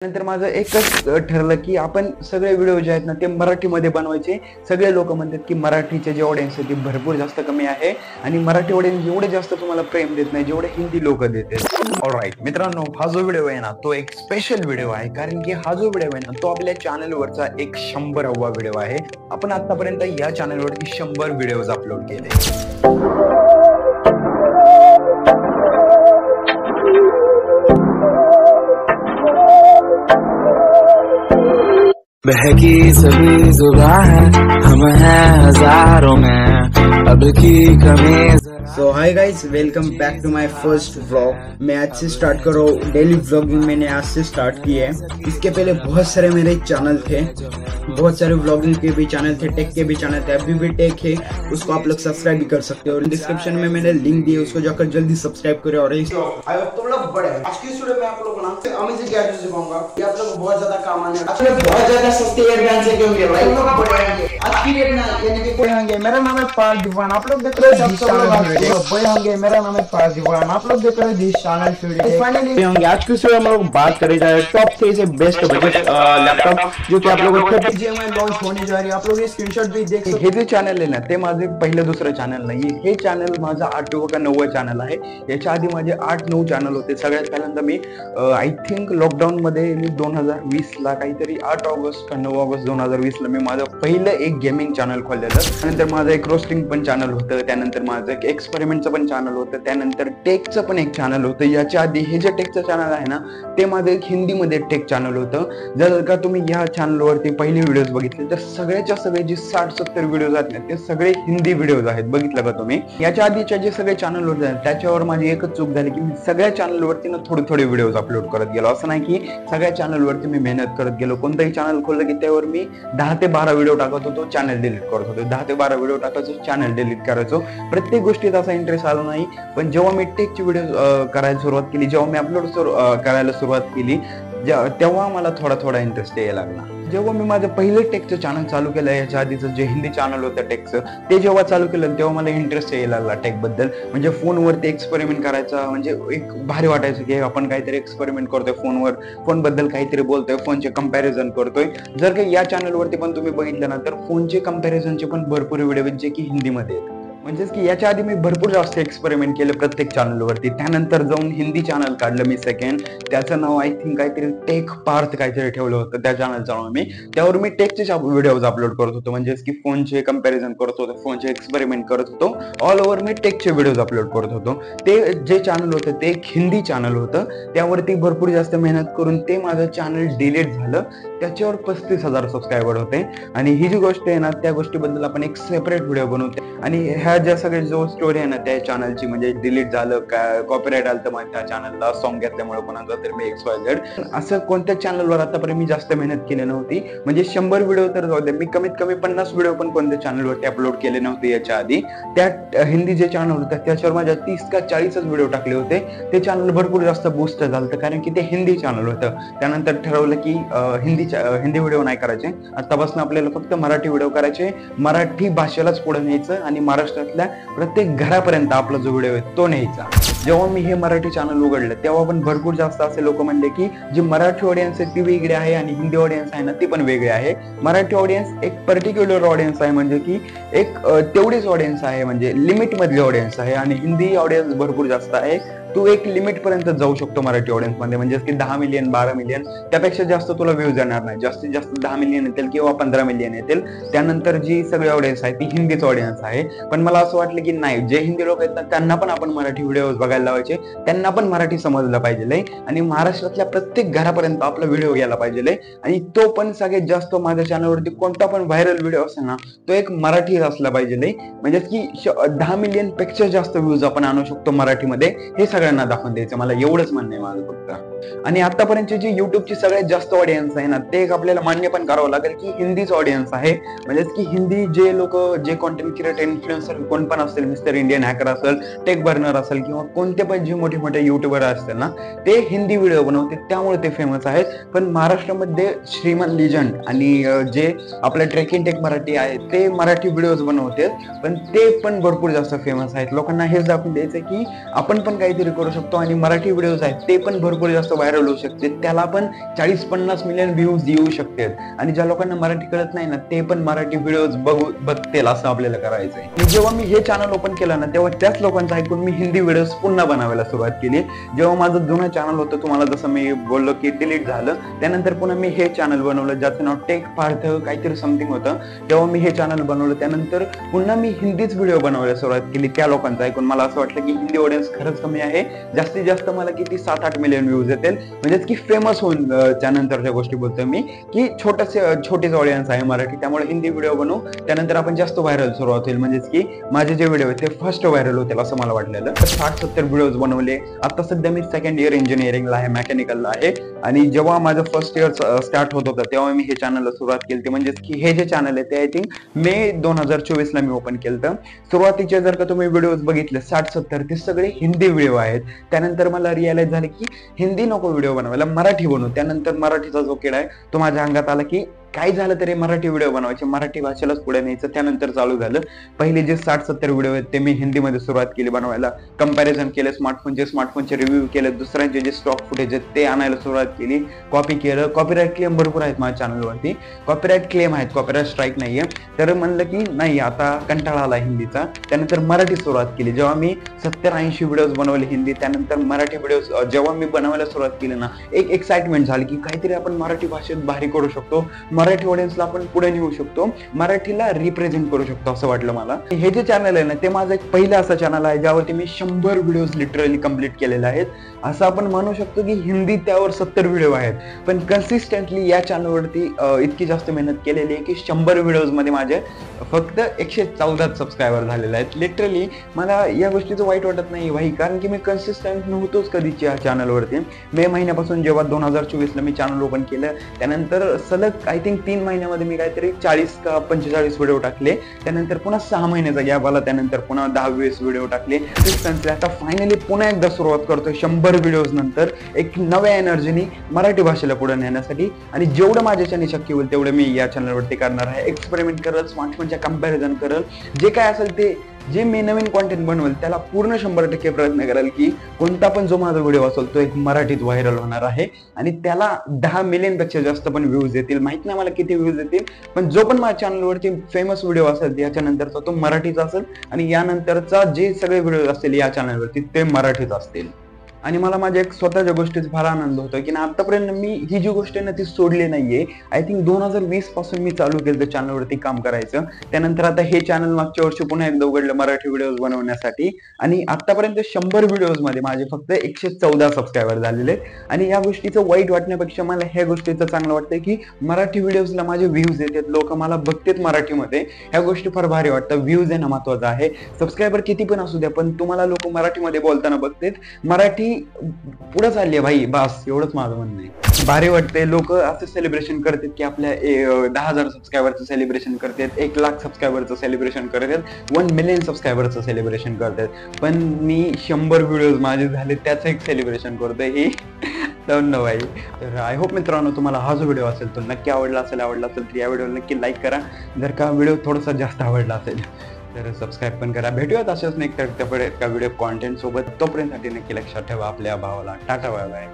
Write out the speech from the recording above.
नंतर माझं एकच ठरलं की आपण सगळे व्हिडिओ जे आहेत ना ते मराठीमध्ये बनवायचे. सगळे लोक म्हणतात की मराठीचे जे ऑडियन्स आहे ते भरपूर जास्त कमी आहे आणि मराठी ऑडियन्स एवढे जास्त तुम्हाला प्रेम देत नाही जेवढे हिंदी लोक देतात. ऑलराईट मित्रांनो, हा जो व्हिडिओ आहे ना तो एक स्पेशल व्हिडिओ आहे, कारण की हा जो व्हिडिओ आहे ना तो आपल्या चॅनलवरचा एक 100वा व्हिडिओ आहे. आपण आतापर्यंत या चॅनलवरती 100 व्हिडिओज अपलोड केले. बहकी सभी जुबां है, हम हैं हजारों में, अब की कमी। So hi guys, welcome back to my first vlog. मैं आज से स्टार्ट कर रहा हूँ डेली व्लॉगिंग। मैंने आज से स्टार्ट किया है। इसके पहले बहुत सारे मेरे चैनल थे, बहुत सारे व्लॉगिंग के भी चैनल थे, टेक के भी चैनल थे। अभी भी टेक है, उसको आप लोग सब्सक्राइब भी कर सकते हो और डिस्क्रिप्शन में मैंने लिंक दिया, उसको जाकर जल्दी सब्सक्राइब करें। और तुम लोग बड़े आज की वीडियो में आप लोगों को अमेजिंग गैजेट्स दिखाऊंगा, ये आप लोग बहुत ज्यादा काम आने वाले, बहुत ज्यादा सस्ते एडवांस है क्योंकि भाई लोग बड़े होंगे आज की डेट में, यानी कि कोई होंगे। मेरा नाम है पार्थ दीवान, आप लोग देख रहे हो बड़े होंगे। मेरा नाम है पार्थ दीवान, आप लोग देख रहे हो दिस चैनल वीडियो। फाइनली होंगे आज की वीडियो में हम लोग बात करें जाए टॉप 3 से बेस्ट बजट लैपटॉप जो कि आप लोगों को 30 में लॉन्च होने जा रही है। आप लोग ये स्क्रीनशॉट भी देख सकते। हे जे चॅनल आहे ना ते माझे पहिलं दुसरं चॅनल नाही, हे चॅनल माझा 8वं का 9वं चॅनल आहे। याच्या आधी माझे 8-9 चॅनल होते। सगळ्यात पहिल्यांदा मी आय थिंक लॉकडाऊन मध्ये मी 2020 ला काहीतरी 8 ऑगस्ट का 9 ऑगस्ट 2020 ला मी माझं पहिलं एक गेमिंग चॅनल खोललेलं। त्यानंतर माझं एक रोस्टिंग पण चॅनल होतं, त्यानंतर माझं एक एक्सपेरिमेंटचं पण चॅनल होतं, त्यानंतर टेकचं पण एक चॅनल होतं। याच्या आधी हे जे टेकचं चॅनल आहे ना ते माझं एक हिंदीमध्ये टेक चॅनल होतं। जर का तुम्ही या चॅनलवरती पहिली व्हिडिओज बघितले तर सगळ्याच्या सगळे जे 60-70 व्हिडिओज आहेत ना ते सगळे हिंदी व्हिडिओज आहेत, बघितलं का तुम्ही? याच्या आधीच्या जे सगळे चॅनल होते त्याच्यावर माझी एकच चूक झाली की मी सगळ्या चॅनलवरती ना थोडे व्हिडिओज अपलोड करत गेलो। असं नाही की सगळ्या चॅनलवरती मी मेहनत करत गेलो। कोणतंही चॅनल खोललं की त्यावर मी 10 ते 12 व्हिडिओ टाकत होतो, चॅनल डिलीट करत होतो, 10 ते 12 व्हिडिओ टाकायचो, चॅनल डिलीट करायचो। प्रत्येक गोष्टीत असा इंटरेस्ट आला नाही। पण जेव्हा मी टेकची व्हिडिओ करायला सुरुवात केली, जेव्हा मी अपलोड करायला सुरुवात केली, तेव्हा मला थोडा इंटरेस्ट यायला लागला। जेव्हा मी माझं पहिलं टेकचं चॅनल चालू केलं, याच्या आधीचं जे हिंदी चॅनल होतं टेकचं ते जेव्हा चालू केलं तेव्हा मला इंटरेस्ट यायला लागला टेक बद्दल। म्हणजे फोनवरती एक्सपेरिमेंट करायचा म्हणजे एक भारी वाटायचं की आपण काहीतरी एक्सपेरिमेंट करतोय फोनवर, फोन बद्दल काहीतरी बोलतोय, फोनचे कंपॅरिझन करतोय। जर काही या चॅनलवरती पण तुम्ही बघितलं ना तर फोनचे कंपॅरिझनचे पण भरपूर व्हिडिओ आहेत जे की हिंदीमध्ये आहेत। म्हणजेच की याच्या आधी मी भरपूर जास्त एक्सपेरिमेंट केले प्रत्येक चॅनलवरती। त्यानंतर जाऊन हिंदी चॅनल काढलं मी सेकंड, त्याचं नाव आय थिंक काहीतरी टेक पार्थ काहीतरी ठेवलं होतं त्या चॅनलचं नाव मी। त्यावर मी टेकचे व्हिडिओज अपलोड करत होतो, म्हणजेच की फोनचे कंपॅरिझन करत होतो, फोनचे एक्सपेरिमेंट करत होतो, ऑल ओव्हर मी टेकचे व्हिडिओज अपलोड करत होतो। ते जे चॅनल होतं ते एक हिंदी चॅनल होतं, त्यावरती भरपूर जास्त मेहनत करून ते माझं चॅनल डिलीट झालं। त्याच्यावर 35,000 सबस्क्रायबर होते आणि ही जी गोष्ट आहे ना त्या गोष्टीबद्दल आपण एक सेपरेट व्हिडिओ बनवते। आणि ह्या ज्या सगळे जो स्टोरी आहे ना त्या चॅनलची, म्हणजे डिलीट झालं, कॉपीराइट आलं तर माझ्या चॅनलला सॉन्ग घेतल्यामुळे कोणाचा तरी मी XYZ, असं कोणत्या चॅनलवर आतापर्यंत मी जास्त मेहनत केली नव्हती। म्हणजे 100 व्हिडिओ तर जाऊ दे, मी कमीत कमी 50 व्हिडिओ पण कोणत्या चॅनलवरती अपलोड केले नव्हते याच्या आधी। त्या हिंदी जे चॅनल होतं त्याच्यावर माझ्या 30 का 40च व्हिडिओ टाकले होते। ते चॅनल भरपूर जास्त बूस्ट झालं कारण की ते हिंदी चॅनल होतं। त्यानंतर ठरवलं की हिंदी व्हिडिओ नाही करायचे, आतापासून आपल्याला फक्त मराठी व्हिडिओ करायचे, मराठी भाषेलाच पुढे न्यायचं आणि महाराष्ट्रातल्या प्रत्येक घरापर्यंत आपला जो व्हिडिओ आहे तो न्यायचा। जेव्हा मी हे मराठी चॅनल उघडलं तेव्हा पण भरपूर जास्त असे लोक म्हणले की जी मराठी ऑडियन्स आहे ती वेगळी आहे आणि हिंदी ऑडियन्स आहे ना ती पण वेगळी आहे। मराठी ऑडियन्स एक पर्टिक्युलर ऑडियन्स आहे, म्हणजे की एक तेवढीच ऑडियन्स आहे, म्हणजे लिमिट मधली ऑडियन्स आहे, आणि हिंदी ऑडियन्स भरपूर जास्त आहे। तू एक लिमिट पर्यंत जाऊ शकतो मराठी ऑडियन्स मध्ये, म्हणजे की 10 मिलियन 12 मिलियन, त्यापेक्षा जास्त तुला व्ह्यूज येणार नाही। जास्तीत जास्त 10 मिलियन येतील किंवा 15 मिलियन येतील। त्यानंतर जी सगळी ऑडियन्स आहे ती हिंदीच ऑडियन्स आहे। पण मला असं वाटलं की नाही, जे हिंदी लोक आहेत ना त्यांना पण आपण मराठी व्हिडिओ बघायला लावायचे, त्यांना पण मराठी समजलं पाहिजे आणि महाराष्ट्रातल्या प्रत्येक घरापर्यंत आपला व्हिडिओ गेला पाहिजे। आणि तो पण सगळ्यात जास्त माझ्या चॅनलवरती कोणता पण व्हायरल व्हिडिओ असेल ना तो एक मराठी असला पाहिजे, म्हणजे की 10 मिलियन पेक्षा जास्त व्ह्यूज आपण आणू शकतो मराठीमध्ये, हे सगळ्यांना दाखवून द्यायचं। मला एवढंच म्हणणं आहे माझं फक्त। आणि आतापर्यंतची जी युट्यूबची सगळ्यात जास्त ऑडियन्स आहे ना ते एक आपल्याला मान्य पण करावं लागेल की हिंदीच ऑडियन्स आहे। म्हणजेच की हिंदी जे लोक, जे कॉन्टेंट क्रिएटर, इन्फ्लुएन्सर कोण पण असेल, मिस्टर इंडियन हॅकर असेल, टेक बर्नर असेल किंवा कोणते पण जे मोठे मोठे युट्यूबर असतील ना ते हिंदी व्हिडिओ बनवते, त्यामुळे ते फेमस आहेत। पण महाराष्ट्रामध्ये श्रीमान लिजंड आणि जे आपल्या ट्रेकिंग टेक मराठी आहे ते मराठी व्हिडिओज बनवते, पण ते पण भरपूर जास्त फेमस आहेत। लोकांना हेच दाखवून द्यायचं की आपण पण काहीतरी करू शकतो आणि मराठी व्हिडिओज आहेत ते पण भरपूर जास्त जास्त व्हायरल होऊ शकते, त्याला पण 40-50 मिलियन व्ह्यूज येऊ शकतात आणि ज्या लोकांना मराठी कळत नाही ना ते पण मराठी व्हिडिओज बघतील असं आपल्याला करायचंय. आणि जेव्हा मी हे चॅनल ओपन केलं ना तेव्हा त्याच लोकांचं ऐकून मी हिंदी व्हिडिओज पुन्हा बनवायला सुरुवात केली. जेव्हा माझं जुनं चॅनल होतं तुम्हाला जसं मी बोललो की डिलीट झालं, त्यानंतर पुन्हा मी हे चॅनल बनवलं ज्याचं नाव टेक पार्थ काहीतरी समथिंग होतं. तेव्हा मी हे चॅनल बनवलं, त्यानंतर पुन्हा मी हिंदीच व्हिडिओ बनवायला सुरुवात केली त्या लोकांचं ऐकून. मला असं वाटलं की हिंदी ऑडियन्स खरंच कमी आहे, जास्तीत जास्त मला किती 7-8 मिलियन व्ह्यूज येतील, म्हणजेच की फेमस होऊन त्यानंतरच्या गोष्टी बोलतोय मी की छोटीच ऑडियन्स आहे मराठी, त्यामुळे हिंदी व्हिडिओ बनवू, त्यानंतर आपण जास्त व्हायरल सुरुवात होईल, म्हणजेच की माझे जे व्हिडिओ आहेत ते फर्स्ट व्हायरल होतील असं मला वाटलेलं. तर 60-70 व्हिडिओज बनवले. आता सध्या मी सेकंड इयर इंजिनिअरिंगला आहे, मेकॅनिकलला आहे. आणि जेव्हा माझं फर्स्ट इयर स्टार्ट होत होतं तेव्हा मी हे चॅनलला सुरुवात केली होती, म्हणजेच की हे जे चॅनल आहे ते आय थिंक मे 2024 ला मी ओपन केलं. सुरुवातीचे जर का तुम्ही व्हिडिओज बघितले 60-70 ते सगळे हिंदी व्हिडिओ आहेत. त्यानंतर मला रिअलाइज झालं की हिंदी नको व्हिडिओ बनवायला, मराठी बनवू. त्यानंतर मराठीचा जो किडा आहे तो माझ्या अंगात आला की काही झालं तरी मराठी व्हिडिओ बनवायचे, मराठी भाषेलाच पुढे न्यायचं. त्यानंतर चालू झालं. पहिले जे 60-70 व्हिडिओ आहेत ते मी हिंदीमध्ये सुरुवात केली बनवायला, कंपॅरिझन केलं, स्मार्टफोनचे रिव्ह्यू केले, दुसऱ्यांचे जे स्टॉक फुटेज आहेत ते आणायला सुरुवात केली, कॉपी केलं. कॉपीराईट क्लेम भरपूर आहेत माझ्या चॅनलवरती, कॉपीराईट क्लेम आहेत, कॉपीराईट स्ट्राईक नाहीये. तर म्हणलं की नाही आता कंटाळा आला हिंदीचा. त्यानंतर मराठी सुरुवात केली. जेव्हा मी 70-80 व्हिडिओज बनवले हिंदी, त्यानंतर मराठी व्हिडिओज जेव्हा मी बनवायला सुरुवात केली ना एक एक्साइटमेंट झाली की काहीतरी आपण मराठी भाषेत भारी करू शकतो, मराठी ऑडियन्सला आपण पुढे नेऊ शकतो, मराठीला रिप्रेझेंट करू शकतो असं वाटलं मला. हे जे चॅनल आहे ना ते माझं एक पहिलं असं चॅनल आहे ज्यावरती मी 100 व्हिडिओज लिटरली कम्प्लीट केलेले आहेत. असं आपण म्हणू शकतो की हिंदी त्यावर 70 व्हिडिओ आहेत, पण कन्सिस्टंटली या चॅनलवरती इतकी जास्त मेहनत केलेली आहे की 100 व्हिडिओज मध्ये माझे फक्त 114 सबस्क्रायबर झालेले आहेत. लिटरली मला या गोष्टीचं वाईट वाटत नाही भाई, कारण की मी कन्सिस्टंट नव्हतोच कधीच या चॅनलवरती. मे महिन्यापासून जेव्हा 2024 ला मी चॅनल ओपन केलं त्यानंतर सलग आय थिंक 3 महिन्यामध्ये मी काहीतरी 40 का 45 व्हिडिओ टाकले. त्यानंतर पुन्हा 6 महिन्याचा गॅप आला, त्यानंतर पुन्हा 10-20 व्हिडिओ टाकले. आता फायनली पुन्हा एकदा सुरुवात करतोय 100 व्हिडिओज नंतर एक नव्या एनर्जीनी मराठी भाषेला पुढे नेण्यासाठी. आणि जेवढं माझ्याच्याने शक्य होईल तेवढं मी या चॅनलवरती करणार आहे. एक्सपेरिमेंट करल, स्मार्टफोनच्या कंपॅरिझन करल, जे काय असेल ते जे मी नवीन कॉन्टेंट बनवेल त्याला पूर्ण 100% प्रयत्न करेल की कोणता पण जो माझा व्हिडिओ असेल तो एक मराठीत व्हायरल होणार आहे आणि त्याला 10 मिलियन पेक्षा जास्त पण व्ह्यूज येतील. माहित नाही मला किती व्ह्यूज येतील, पण जो पण माझ्या चॅनलवरती फेमस व्हिडिओ असेल याच्यानंतरचा तो मराठीचा असेल आणि यानंतरचा जे सगळे व्हिडिओ असतील या चॅनलवरती ते मराठीच असतील. आणि मला माझ्या एक स्वतःच्या गोष्टीचा फार आनंद होतो की आतापर्यंत मी ही जी गोष्ट आहे ना ती सोडली नाहीये. आय थिंक 2020 पासून मी चालू केलं चॅनलवरती काम करायचं. त्यानंतर आता हे चॅनल मागच्या वर्षी पुन्हा एकदा उघडलं मराठी व्हिडिओज बनवण्यासाठी आणि आतापर्यंत 100 व्हिडिओज मध्ये माझे फक्त 114 सबस्क्रायबर झालेले. आणि या गोष्टीचं वाईट वाटण्यापेक्षा मला ह्या गोष्टीचं चांगलं वाटतंय की मराठी व्हिडिओजला माझे व्ह्यूज येतात, लोक मला बघतात मराठीमध्ये. ह्या गोष्टी फार भारी वाटतं. व्ह्यूज येणं महत्वाचं आहे. सबस्क्रायबर किती पण असू द्या, पण तुम्हाला लोक मराठीमध्ये बोलताना बघतात, मराठी पुढे चालली आहे भाई, बस एवढंच माझं म्हणणं आहे. भारी वाटतंय. लोक असं सेलिब्रेशन करतात की आपल्या 10,000 सबस्क्रायबरचं सेलिब्रेशन करतात, 1,00,000 सबस्क्रायबरचं सेलिब्रेशन करतात, 1 मिलियन सबस्क्रायबरचं सेलिब्रेशन करतात, पण मी 100 व्हिडिओज माझे झाले त्याचं एक सेलिब्रेशन करतोय. ही न भाई. तर आय होप मित्रांनो तुम्हाला हा जो व्हिडिओ असेल तो नक्की आवडला असेल तर या व्हिडिओला नक्की लाईक करा. जर का व्हिडिओ थोडासा जास्त आवडला असेल तर सबस्क्राईब पण करा. भेटूयात अशाच नाही तर एका व्हिडिओ कॉन्टेंट सोबत. तोपर्यंत नक्की लक्षात ठेवा आपल्या भावाला. Tata bye bye.